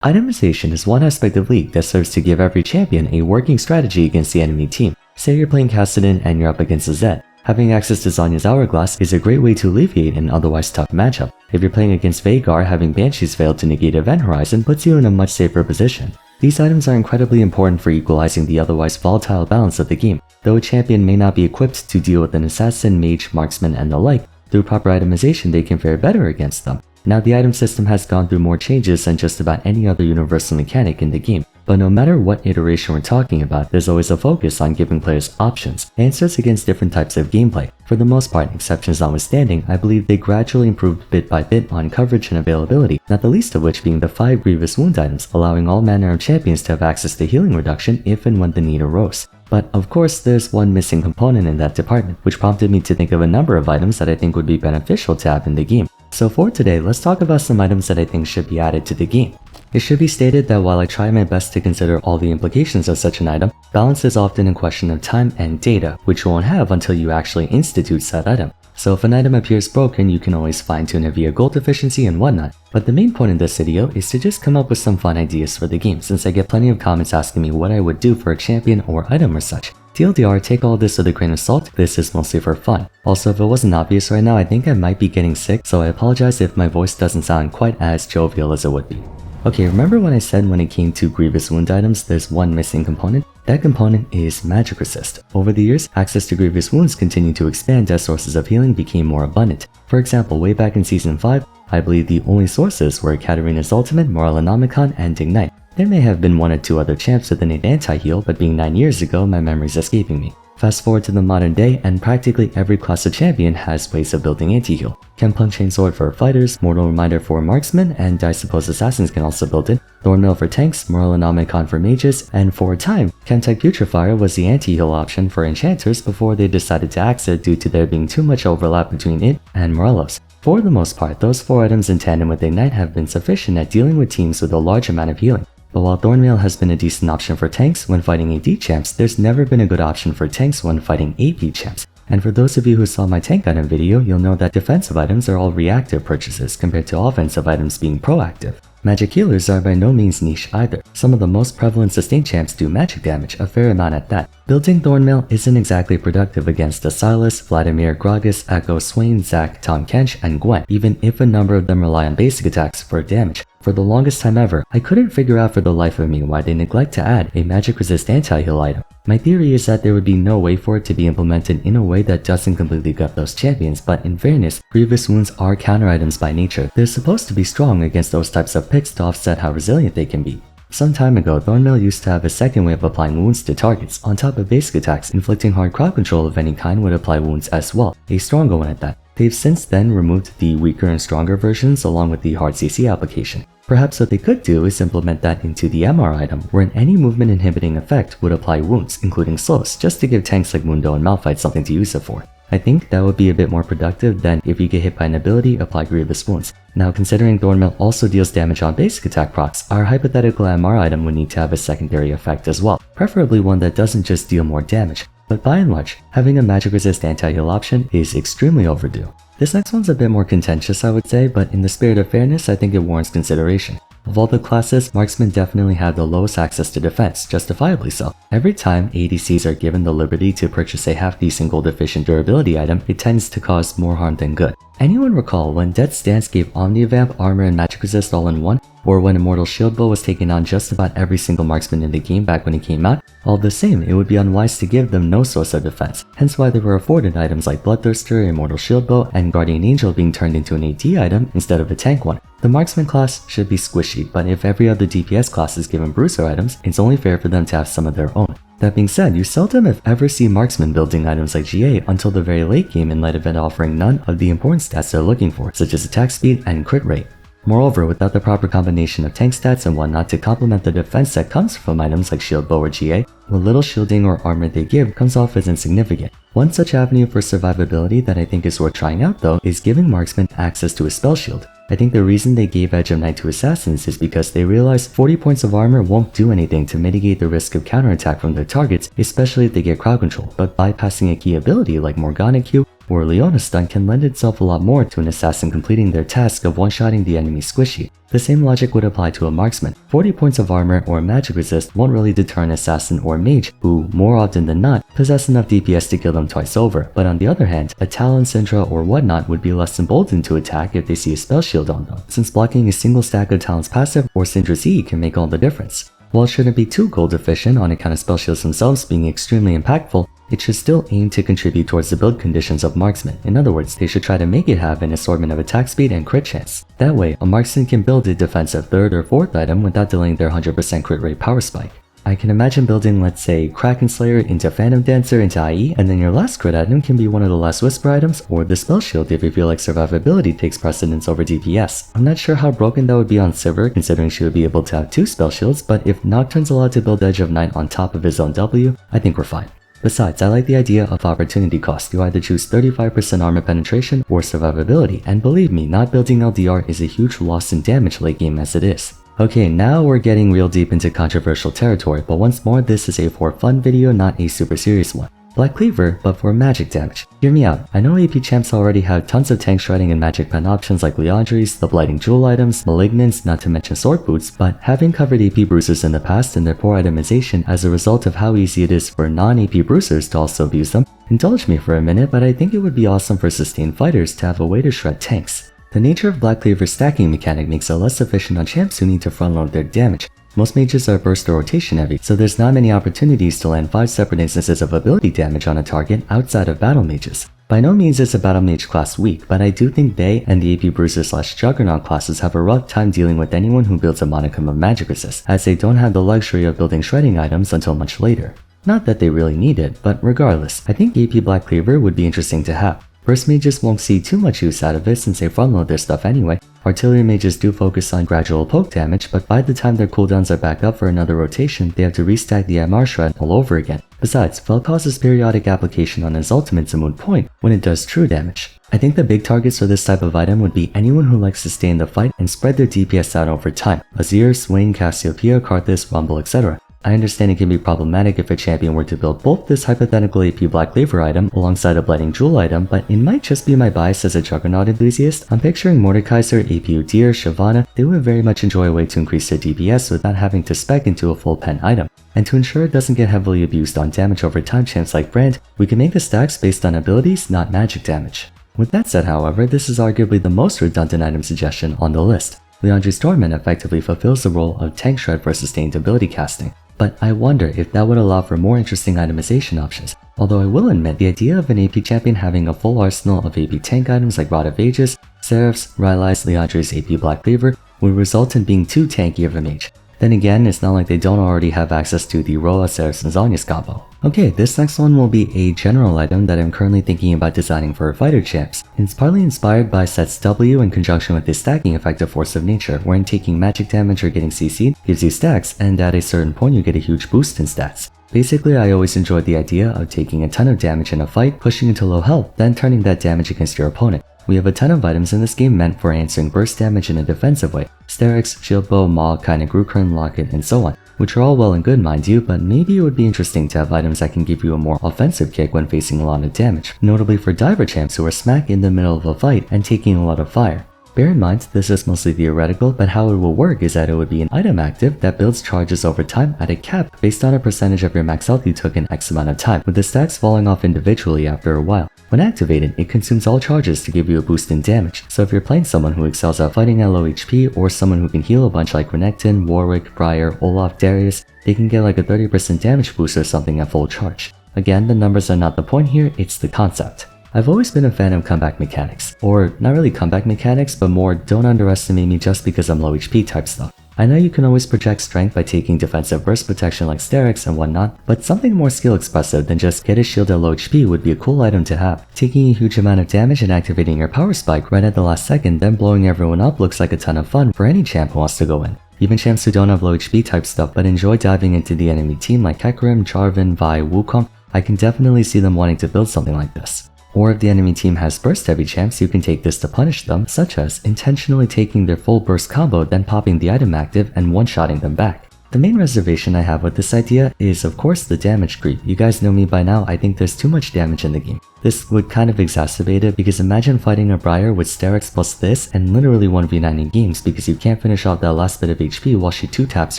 Itemization is one aspect of League that serves to give every champion a working strategy against the enemy team. Say you're playing Kassadin and you're up against a Zed. Having access to Zhonya's Hourglass is a great way to alleviate an otherwise tough matchup. If you're playing against Veigar, having Banshees fail to negate Event Horizon puts you in a much safer position. These items are incredibly important for equalizing the otherwise volatile balance of the game. Though a champion may not be equipped to deal with an assassin, mage, marksman, and the like, through proper itemization they can fare better against them. Now the item system has gone through more changes than just about any other universal mechanic in the game, but no matter what iteration we're talking about, there's always a focus on giving players options, answers against different types of gameplay. For the most part, exceptions notwithstanding, I believe they gradually improved bit by bit on coverage and availability, not the least of which being the 5 Grievous Wound items, allowing all manner of champions to have access to healing reduction if and when the need arose. But of course, there's one missing component in that department, which prompted me to think of a number of items that I think would be beneficial to have in the game. So for today, let's talk about some items that I think should be added to the game. It should be stated that while I try my best to consider all the implications of such an item, balance is often a question of time and data, which you won't have until you actually institute said item. So if an item appears broken, you can always fine-tune it via gold efficiency and whatnot. But the main point in this video is to just come up with some fun ideas for the game, since I get plenty of comments asking me what I would do for a champion or item or such. TLDR, take all this with a grain of salt, this is mostly for fun. Also, if it wasn't obvious right now, I think I might be getting sick, so I apologize if my voice doesn't sound quite as jovial as it would be. Okay, remember when I said when it came to Grievous Wound items, there's one missing component? That component is Magic Resist. Over the years, access to Grievous Wounds continued to expand as sources of healing became more abundant. For example, way back in Season 5, I believe the only sources were Katarina's Ultimate, Morellonomicon, and Ignite. There may have been 1 or 2 other champs with innate anti-heal, but being 9 years ago, my memory's escaping me. Fast forward to the modern day, and practically every class of champion has ways of building anti-heal. Chempunch Chainsword for fighters, Mortal Reminder for marksmen, and I suppose assassins can also build it, Thornmail for tanks, Morellonomicon for mages, and for a time, Chemtech Putrefier was the anti-heal option for enchanters before they decided to axe it due to there being too much overlap between it and Morellos. For the most part, those 4 items in tandem with Ignite have been sufficient at dealing with teams with a large amount of healing. But while Thornmail has been a decent option for tanks when fighting AD champs, there's never been a good option for tanks when fighting AP champs. And for those of you who saw my tank item video, you'll know that defensive items are all reactive purchases compared to offensive items being proactive. Magic healers are by no means niche either. Some of the most prevalent sustained champs do magic damage, a fair amount at that. Building Thornmail isn't exactly productive against Asilas, Vladimir, Gragas, Echo, Swain, Zac, Tahm Kench, and Gwen, even if a number of them rely on basic attacks for damage. For the longest time ever, I couldn't figure out for the life of me why they neglect to add a magic resist anti-heal item. My theory is that there would be no way for it to be implemented in a way that doesn't completely gut those champions, but in fairness, Grievous Wounds are counter items by nature. They're supposed to be strong against those types of picks to offset how resilient they can be. Some time ago, Thornmail used to have a second way of applying wounds to targets. On top of basic attacks, inflicting hard crowd control of any kind would apply wounds as well, a stronger one at that. They've since then removed the weaker and stronger versions along with the hard CC application. Perhaps what they could do is implement that into the MR item, wherein any movement inhibiting effect would apply wounds, including slows, just to give tanks like Mundo and Malphite something to use it for. I think that would be a bit more productive than if you get hit by an ability, apply Grievous Wounds. Now considering Thornmail also deals damage on basic attack procs, our hypothetical MR item would need to have a secondary effect as well, preferably one that doesn't just deal more damage. But by and large, having a magic resist anti-heal option is extremely overdue. This next one's a bit more contentious I would say, but in the spirit of fairness I think it warrants consideration. Of all the classes, marksmen definitely have the lowest access to defense, justifiably so. Every time ADCs are given the liberty to purchase a half-decent gold-efficient durability item, it tends to cause more harm than good. Anyone recall when Dead Stance gave Omnivamp, armor, and magic resist all in one? Or when Immortal Shield Bow was taking on just about every single marksman in the game back when it came out? All the same, it would be unwise to give them no source of defense, hence why they were afforded items like Bloodthirster, Immortal Shield Bow, and Guardian Angel being turned into an AD item instead of a tank one. The marksman class should be squishy, but if every other DPS class is given bruiser items, it's only fair for them to have some of their own. That being said, you seldom if ever see marksmen building items like GA until the very late game in light of it offering none of the important stats they're looking for, such as attack speed and crit rate. Moreover, without the proper combination of tank stats and whatnot to complement the defense that comes from items like Shield Bow or GA, the little shielding or armor they give comes off as insignificant. One such avenue for survivability that I think is worth trying out though is giving marksmen access to a spell shield. I think the reason they gave Edge of Night to assassins is because they realized 40 points of armor won't do anything to mitigate the risk of counterattack from their targets, especially if they get crowd control, but bypassing a key ability like Morgana Q or Leona's stun can lend itself a lot more to an assassin completing their task of one-shotting the enemy squishy. The same logic would apply to a marksman. 40 points of armor or magic resist won't really deter an assassin or mage who, more often than not, possess enough DPS to kill them twice over, but on the other hand, a Talon, Syndra, or whatnot would be less emboldened to attack if they see a spell shield on them, since blocking a single stack of Talon's passive or Syndra's E can make all the difference. While it shouldn't be too gold efficient on account of spell shields themselves being extremely impactful, it should still aim to contribute towards the build conditions of marksman. In other words, they should try to make it have an assortment of attack speed and crit chance. That way, a marksman can build a defensive 3rd or 4th item without delaying their 100% crit rate power spike. I can imagine building, let's say, Kraken Slayer into Phantom Dancer into IE, and then your last crit item can be one of the last Whisper items, or the Spell Shield if you feel like survivability takes precedence over DPS. I'm not sure how broken that would be on Sivir, considering she would be able to have 2 Spell Shields, but if Nocturne's allowed to build Edge of Night on top of his own W, I think we're fine. Besides, I like the idea of opportunity cost. You either choose 35% armor penetration or survivability, and believe me, not building LDR is a huge loss in damage late game as it is. Okay, now we're getting real deep into controversial territory, but once more, this is a for fun video, not a super serious one. Black Cleaver, but for magic damage. Hear me out, I know AP champs already have tons of tank shredding and magic pen options like Liandry's, the blighting jewel items, malignants, not to mention sword boots, but having covered AP bruisers in the past and their poor itemization as a result of how easy it is for non-AP bruisers to also abuse them, indulge me for a minute, but I think it would be awesome for sustained fighters to have a way to shred tanks. The nature of Black Cleaver's stacking mechanic makes it less efficient on champs who need to frontload their damage. Most mages are burst or rotation heavy, so there's not many opportunities to land 5 separate instances of ability damage on a target outside of battle mages. By no means is a battle mage class weak, but I do think they and the AP bruiser / juggernaut classes have a rough time dealing with anyone who builds a modicum of magic resist, as they don't have the luxury of building shredding items until much later. Not that they really need it, but regardless, I think AP Black Cleaver would be interesting to have. Burst mages won't see too much use out of it since they frontload their stuff anyway. Artillery mages do focus on gradual poke damage, but by the time their cooldowns are back up for another rotation, they have to restack the MR shred all over again. Besides, Vel'Koz's periodic application on his ultimate's a moot point when it does true damage. I think the big targets for this type of item would be anyone who likes to stay in the fight and spread their DPS out over time. Azir, Swain, Cassiopeia, Karthus, Rumble, etc. I understand it can be problematic if a champion were to build both this hypothetical AP Black Cleaver item alongside a Blighting Jewel item, but it might just be my bias as a Juggernaut enthusiast. I'm picturing Mordekaiser, AP Udyr, Shyvana. They would very much enjoy a way to increase their DPS without having to spec into a full pen item. And to ensure it doesn't get heavily abused on damage over time champs like Brand, we can make the stacks based on abilities, not magic damage. With that said, however, this is arguably the most redundant item suggestion on the list. Liandry's Torment effectively fulfills the role of tank shred for sustained ability casting. But I wonder if that would allow for more interesting itemization options. Although I will admit the idea of an AP champion having a full arsenal of AP tank items like Rod of Ages, Seraphs, Rylai's, Liandry's AP Black Cleaver would result in being too tanky of a mage. Then again, it's not like they don't already have access to the Roa, Seraphs, and Zhonya's combo. Okay, this next one will be a general item that I'm currently thinking about designing for fighter champs. It's partly inspired by Set's W in conjunction with his stacking effect of Force of Nature, wherein taking magic damage or getting CC'd gives you stacks, and at a certain point you get a huge boost in stats. Basically, I always enjoyed the idea of taking a ton of damage in a fight, pushing into low health, then turning that damage against your opponent. We have a ton of items in this game meant for answering burst damage in a defensive way. Sterix, Shield Bow, Maw, Kinetic Grukern, Locket, and so on. Which are all well and good, mind you, but maybe it would be interesting to have items that can give you a more offensive kick when facing a lot of damage, notably for diver champs who are smack in the middle of a fight and taking a lot of fire. Bear in mind, this is mostly theoretical, but how it will work is that it would be an item active that builds charges over time at a cap based on a percentage of your max health you took in X amount of time, with the stacks falling off individually after a while. When activated, it consumes all charges to give you a boost in damage, so if you're playing someone who excels at fighting at low HP, or someone who can heal a bunch like Renekton, Warwick, Briar, Olaf, Darius, they can get like a 30% damage boost or something at full charge. Again, the numbers are not the point here, it's the concept. I've always been a fan of comeback mechanics, or not really comeback mechanics, but more don't underestimate me just because I'm low HP type stuff. I know you can always project strength by taking defensive burst protection like Sterix and whatnot, but something more skill expressive than just get a shield at low HP would be a cool item to have. Taking a huge amount of damage and activating your power spike right at the last second, then blowing everyone up looks like a ton of fun for any champ who wants to go in. Even champs who don't have low HP type stuff but enjoy diving into the enemy team like Hecarim, Jarvan, Vi, Wukong, I can definitely see them wanting to build something like this. Or if the enemy team has burst heavy champs, you can take this to punish them, such as intentionally taking their full burst combo then popping the item active and one-shotting them back. The main reservation I have with this idea is of course the damage creep. You guys know me by now, I think there's too much damage in the game. This would kind of exacerbate it because imagine fighting a Briar with Sterex plus this and literally 1v9 in games because you can't finish off that last bit of HP while she 2-taps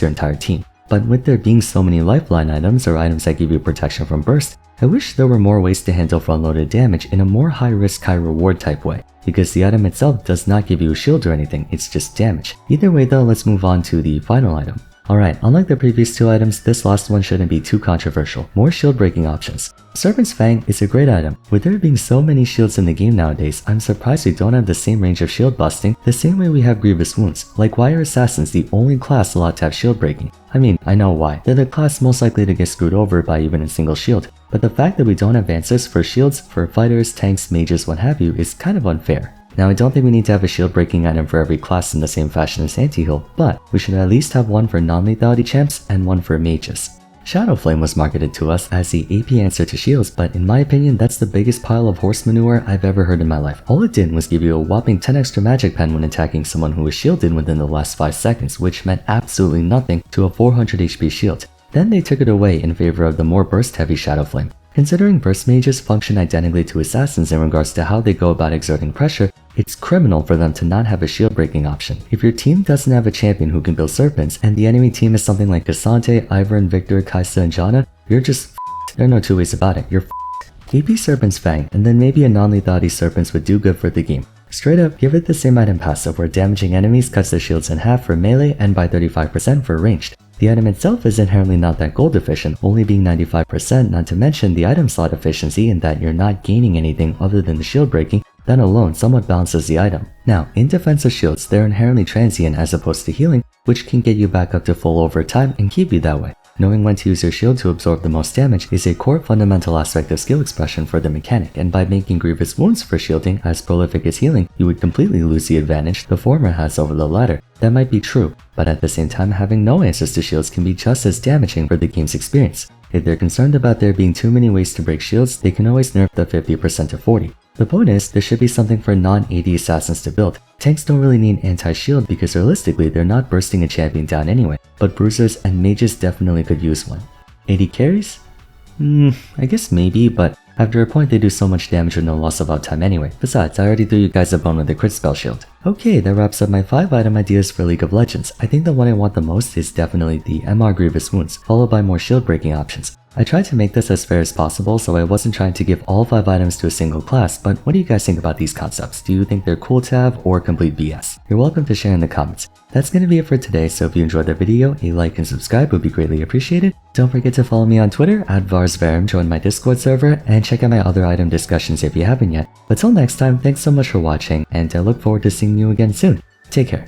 your entire team. But with there being so many lifeline items or items that give you protection from burst, I wish there were more ways to handle front-loaded damage in a more high-risk, high-reward type way, because the item itself does not give you a shield or anything, it's just damage. Either way though, let's move on to the final item. Alright, unlike the previous two items, this last one shouldn't be too controversial. More shield breaking options. Serpent Fang is a great item. With there being so many shields in the game nowadays, I'm surprised we don't have the same range of shield busting the same way we have Grievous Wounds. Like, why are Assassins the only class allowed to have shield breaking? I mean, I know why. They're the class most likely to get screwed over by even a single shield. But the fact that we don't have answers for shields for fighters, tanks, mages, what have you is kind of unfair. Now, I don't think we need to have a shield breaking item for every class in the same fashion as anti-heal, but we should at least have one for non-lethality champs and one for mages. Shadow Flame was marketed to us as the AP answer to shields, but in my opinion, that's the biggest pile of horse manure I've ever heard in my life. All it did was give you a whopping 10 extra magic pen when attacking someone who was shielded within the last 5 seconds, which meant absolutely nothing to a 400 HP shield. Then they took it away in favor of the more burst-heavy Shadow Flame. Considering burst mages function identically to assassins in regards to how they go about exerting pressure, it's criminal for them to not have a shield breaking option. If your team doesn't have a champion who can build serpents, and the enemy team is something like Cassante, Ivern, Victor, Kaisa, and Janna, you're just f***ed. There are no two ways about it, you're f***ed. AP Serpent's Fang, and then maybe a non-lethality Serpents would do good for the game. Straight up, give it the same item passive where damaging enemies cuts their shields in half for melee and by 35% for ranged. The item itself is inherently not that gold efficient, only being 95%, not to mention the item slot efficiency in that you're not gaining anything other than the shield breaking. That alone somewhat balances the item. Now, in defense of shields, they're inherently transient as opposed to healing, which can get you back up to full over time and keep you that way. Knowing when to use your shield to absorb the most damage is a core fundamental aspect of skill expression for the mechanic, and by making Grievous Wounds for shielding as prolific as healing, you would completely lose the advantage the former has over the latter. That might be true, but at the same time having no answers to shields can be just as damaging for the game's experience. If they're concerned about there being too many ways to break shields, they can always nerf the 50% to 40. The point is, there should be something for non-AD assassins to build. Tanks don't really need anti-shield because realistically they're not bursting a champion down anyway, but bruisers and mages definitely could use one. AD carries? I guess maybe, but after a point they do so much damage with no loss of out time anyway. Besides, I already threw you guys a bone with the crit spell shield. Okay, that wraps up my 5 item ideas for League of Legends. I think the one I want the most is definitely the MR Grievous Wounds, followed by more shield breaking options. I tried to make this as fair as possible, so I wasn't trying to give all 5 items to a single class, but what do you guys think about these concepts? Do you think they're cool to have or complete BS? You're welcome to share in the comments. That's gonna be it for today, so if you enjoyed the video, a like and subscribe would be greatly appreciated. Don't forget to follow me on Twitter @VarsVarum, join my Discord server, and check out my other item discussions if you haven't yet. But till next time, thanks so much for watching, and I look forward to seeing you again soon. Take care.